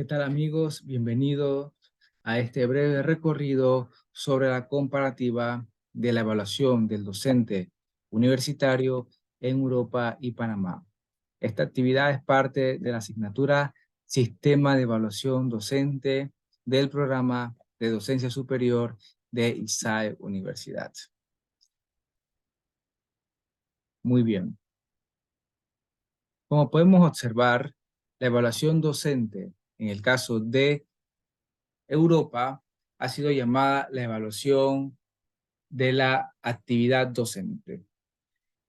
¿Qué tal amigos? Bienvenidos a este breve recorrido sobre la comparativa de la evaluación del docente universitario en Europa y Panamá. Esta actividad es parte de la asignatura Sistema de Evaluación Docente del programa de Docencia Superior de ISAE Universidad. Muy bien. Como podemos observar, la evaluación docente en el caso de Europa ha sido llamada la evaluación de la actividad docente.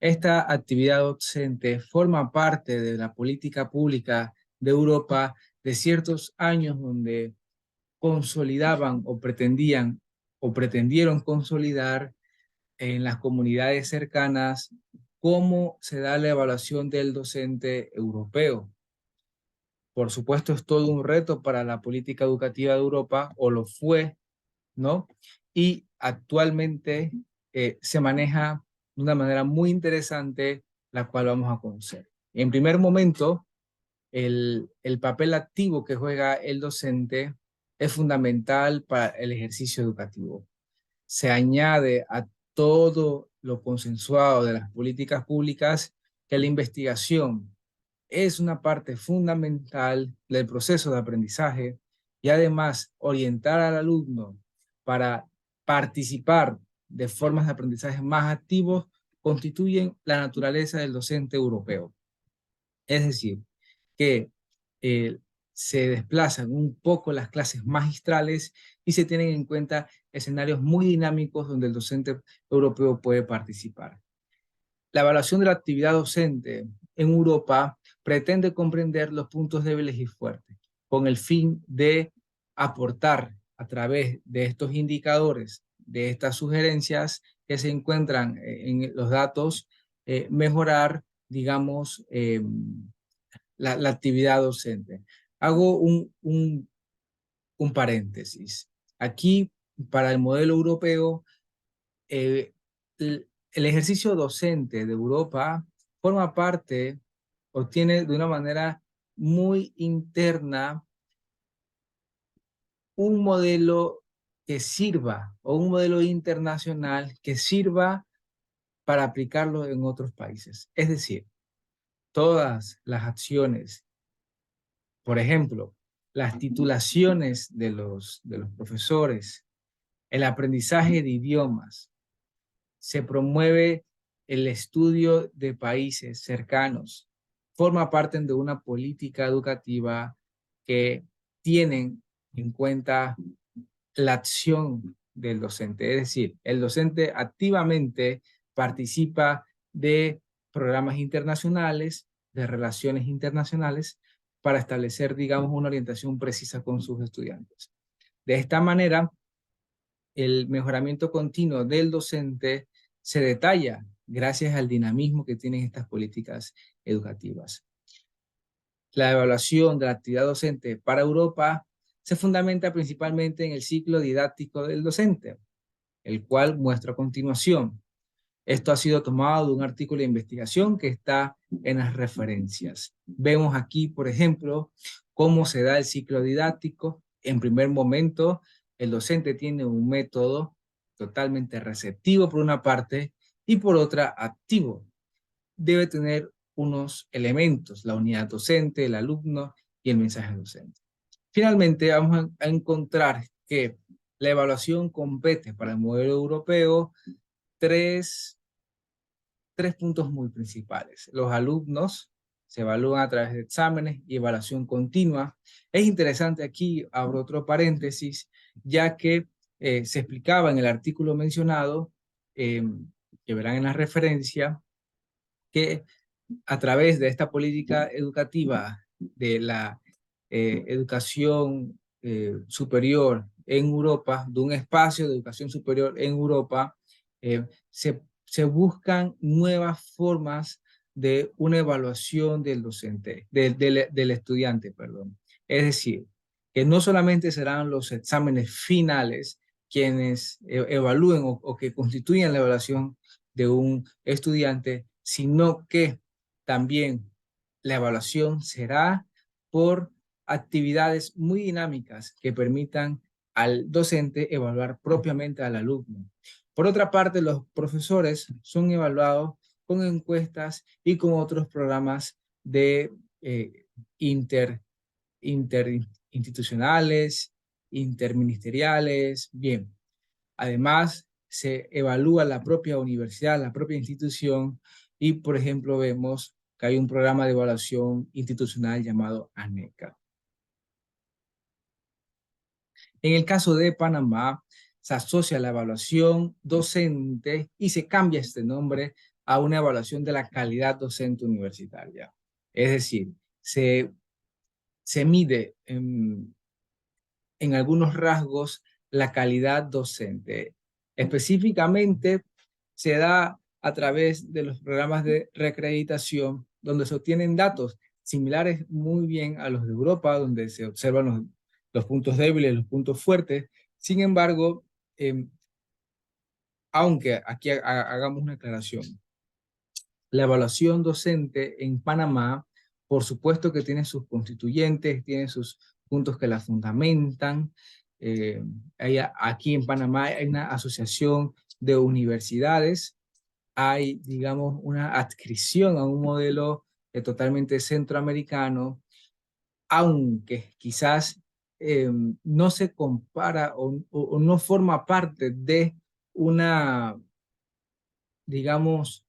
Esta actividad docente forma parte de la política pública de Europa de ciertos años donde consolidaban o pretendieron consolidar en las comunidades cercanas cómo se da la evaluación del docente europeo. Por supuesto, es todo un reto para la política educativa de Europa, o lo fue, ¿no? Y actualmente se maneja de una manera muy interesante, la cual vamos a conocer. En primer momento, el papel activo que juega el docente es fundamental para el ejercicio educativo. Se añade a todo lo consensuado de las políticas públicas que la investigación es una parte fundamental del proceso de aprendizaje y además orientar al alumno para participar de formas de aprendizaje más activos constituyen la naturaleza del docente europeo. Es decir, que eh, se desplazan un poco las clases magistrales y se tienen en cuenta escenarios muy dinámicos donde el docente europeo puede participar. La evaluación de la actividad docente en Europa pretende comprender los puntos débiles y fuertes, con el fin de aportar a través de estos indicadores, de estas sugerencias que se encuentran en los datos, mejorar, digamos, la actividad docente. Hago un paréntesis. Aquí, para el modelo europeo, eh, el ejercicio docente de Europa forma parte o tiene de una manera muy interna un modelo que sirva o un modelo internacional que sirva para aplicarlo en otros países. Es decir, todas las acciones, por ejemplo, las titulaciones de los profesores, el aprendizaje de idiomas, se promueve el estudio de países cercanos, forma parte de una política educativa que tienen en cuenta la acción del docente. Es decir, el docente activamente participa de programas internacionales, de relaciones internacionales, para establecer, digamos, una orientación precisa con sus estudiantes. De esta manera, el mejoramiento continuo del docente se detalla gracias al dinamismo que tienen estas políticas educativas. La evaluación de la actividad docente para Europa se fundamenta principalmente en el ciclo didáctico del docente, el cual muestro a continuación. Esto ha sido tomado de un artículo de investigación que está en las referencias. Vemos aquí, por ejemplo, cómo se da el ciclo didáctico. En primer momento, el docente tiene un método totalmente receptivo por una parte y por otra activo. Debe tener unos elementos, la unidad docente, el alumno y el mensaje docente. Finalmente, vamos a encontrar que la evaluación compete para el modelo europeo tres puntos muy principales. Los alumnos se evalúan a través de exámenes y evaluación continua. Es interesante aquí, abro otro paréntesis, ya que se explicaba en el artículo mencionado, que verán en la referencia, que a través de esta política educativa de la educación superior en Europa, de un espacio de educación superior en Europa, se buscan nuevas formas de una evaluación del docente, del estudiante, perdón. Es decir, que no solamente serán los exámenes finales quienes evalúen o que constituyan la evaluación de un estudiante, sino que también la evaluación será por actividades muy dinámicas que permitan al docente evaluar propiamente al alumno. Por otra parte, los profesores son evaluados con encuestas y con otros programas de inter interinstitucionales, interministeriales. Bien, además se evalúa la propia universidad, la propia institución y, por ejemplo, vemos que hay un programa de evaluación institucional llamado ANECA. En el caso de Panamá, se asocia la evaluación docente y se cambia este nombre a una evaluación de la calidad docente universitaria. Es decir, se mide en algunos rasgos la calidad docente. Específicamente, se da a través de los programas de reacreditación, donde se obtienen datos similares muy bien a los de Europa, donde se observan los puntos débiles, los puntos fuertes. Sin embargo, aunque aquí hagamos una aclaración, la evaluación docente en Panamá, por supuesto que tiene sus constituyentes, tiene sus puntos que la fundamentan. Aquí en Panamá hay una asociación de universidades, hay, digamos, una adscripción a un modelo totalmente centroamericano, aunque quizás no se compara o no forma parte de una, digamos,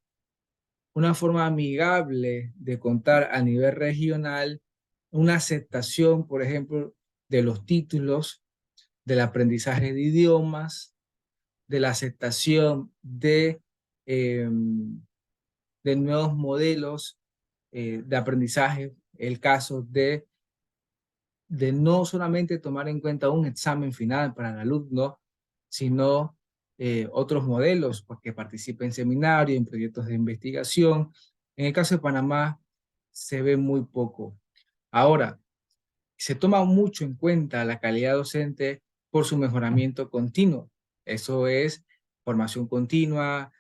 una forma amigable de contar a nivel regional, una aceptación, por ejemplo, de los títulos, del aprendizaje de idiomas, de la aceptación eh, de nuevos modelos de aprendizaje, el caso de no solamente tomar en cuenta un examen final para el alumno, sino otros modelos, pues, que participen en seminarios, en proyectos de investigación. En el caso de Panamá se ve muy poco. Ahora, se toma mucho en cuenta la calidad docente por su mejoramiento continuo. Eso es formación continua,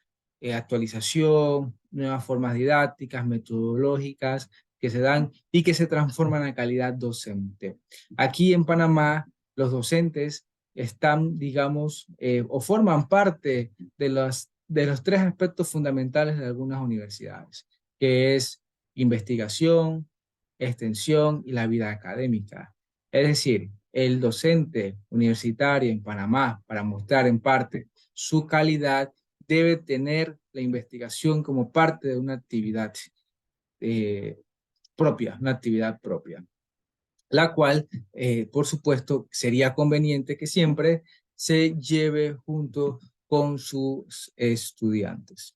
actualización, nuevas formas didácticas, metodológicas que se dan y que se transforman en la calidad docente. Aquí en Panamá, los docentes están, digamos, o forman parte de los tres aspectos fundamentales de algunas universidades, que es investigación, extensión y la vida académica. Es decir, el docente universitario en Panamá, para mostrar en parte su calidad, debe tener la investigación como parte de una actividad eh, propia, una actividad propia, la cual, por supuesto, sería conveniente que siempre se lleve junto con sus estudiantes.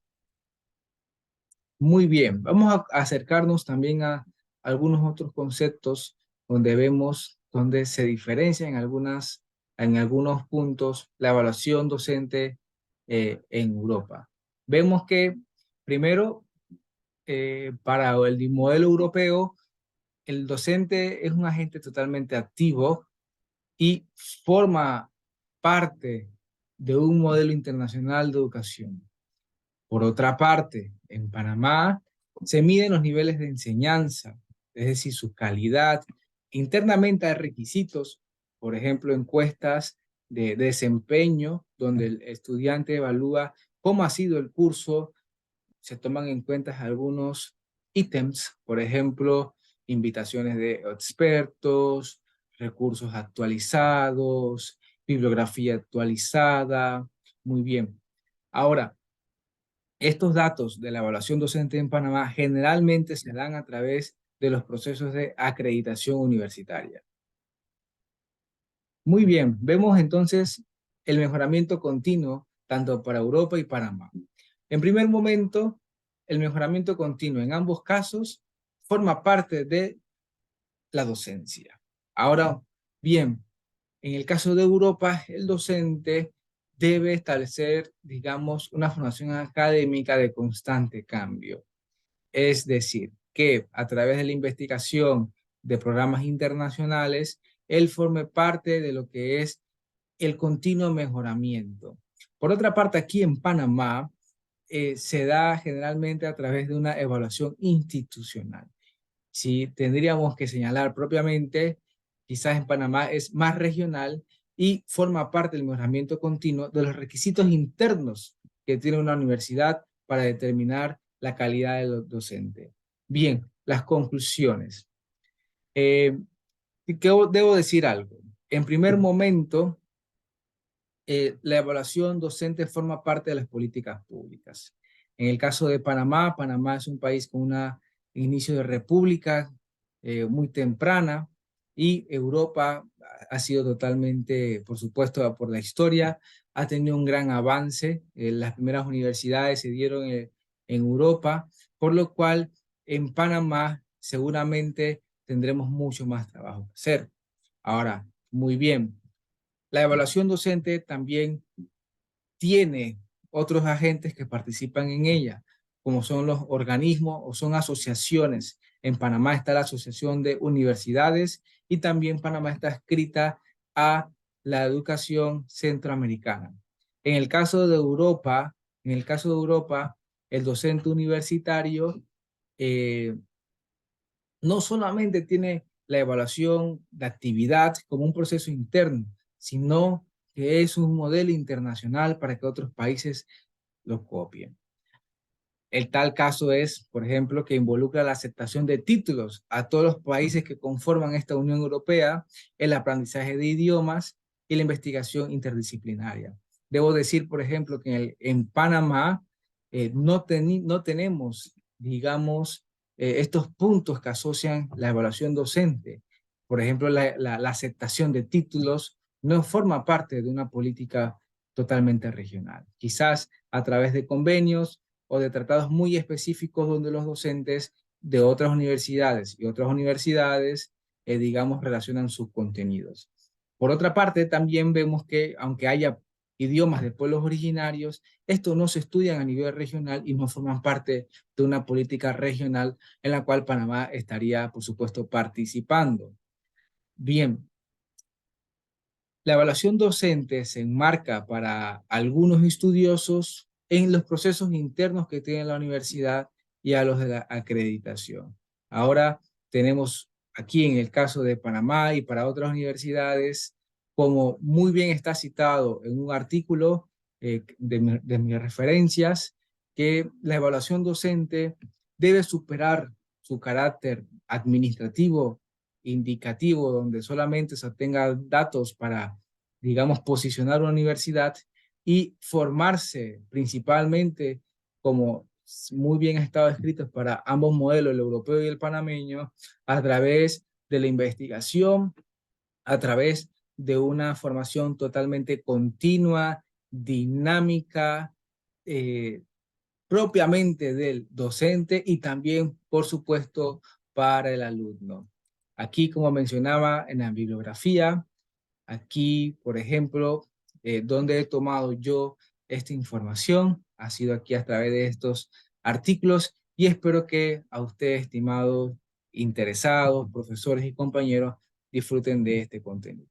Muy bien, vamos a acercarnos también a algunos otros conceptos donde vemos, donde se diferencia en algunos puntos la evaluación docente en Europa. Vemos que primero, para el modelo europeo, el docente es un agente totalmente activo y forma parte de un modelo internacional de educación. Por otra parte, en Panamá se miden los niveles de enseñanza, es decir, su calidad. Internamente hay requisitos, por ejemplo, encuestas de desempeño, donde el estudiante evalúa cómo ha sido el curso, se toman en cuenta algunos ítems, por ejemplo, invitaciones de expertos, recursos actualizados, bibliografía actualizada. Muy bien. Ahora, estos datos de la evaluación docente en Panamá generalmente se dan a través de los procesos de acreditación universitaria. Muy bien, vemos entonces el mejoramiento continuo tanto para Europa y Panamá. En primer momento, el mejoramiento continuo en ambos casos forma parte de la docencia. Ahora bien, en el caso de Europa, el docente debe establecer, digamos, una formación académica de constante cambio. Es decir, que a través de la investigación de programas internacionales, él forme parte de lo que es el continuo mejoramiento. Por otra parte, aquí en Panamá, se da generalmente a través de una evaluación institucional. Si tendríamos que señalar propiamente quizás en Panamá es más regional y forma parte del mejoramiento continuo de los requisitos internos que tiene una universidad para determinar la calidad del docente. Bien, las conclusiones. Eh, debo decir algo. En primer momento, la evaluación docente forma parte de las políticas públicas. En el caso de Panamá, Panamá es un país con un inicio de república muy temprana y Europa ha sido totalmente, por supuesto, por la historia, ha tenido un gran avance. Las primeras universidades se dieron en Europa, por lo cual en Panamá seguramente tendremos mucho más trabajo que hacer. Ahora, muy bien, la evaluación docente también tiene otros agentes que participan en ella, como son los organismos o son asociaciones. En Panamá está la Asociación de Universidades y también Panamá está escrita a la educación centroamericana. En el caso de Europa, el docente universitario eh, no solamente tiene la evaluación de actividad como un proceso interno, sino que es un modelo internacional para que otros países lo copien. El tal caso es, por ejemplo, que involucra la aceptación de títulos a todos los países que conforman esta Unión Europea, el aprendizaje de idiomas y la investigación interdisciplinaria. Debo decir, por ejemplo, que en Panamá no tenemos, digamos, estos puntos que asocian la evaluación docente. Por ejemplo, la aceptación de títulos no forma parte de una política totalmente regional. Quizás a través de convenios o de tratados muy específicos donde los docentes de otras universidades, digamos, relacionan sus contenidos. Por otra parte, también vemos que aunque haya idiomas de pueblos originarios, estos no se estudian a nivel regional y no forman parte de una política regional en la cual Panamá estaría, por supuesto, participando. Bien, la evaluación docente se enmarca para algunos estudiosos en los procesos internos que tiene la universidad y a los de la acreditación. Ahora tenemos aquí en el caso de Panamá y para otras universidades, como muy bien está citado en un artículo de mis referencias, que la evaluación docente debe superar su carácter administrativo indicativo, donde solamente se obtenga datos para, digamos, posicionar una universidad y formarse principalmente, como muy bien ha estado escrito para ambos modelos, el europeo y el panameño, a través de la investigación, a través de una formación totalmente continua, dinámica, eh, propiamente del docente y también, por supuesto, para el alumno. Aquí, como mencionaba en la bibliografía, aquí, por ejemplo, donde he tomado yo esta información, ha sido aquí a través de estos artículos y espero que a ustedes, estimados interesados, profesores y compañeros, disfruten de este contenido.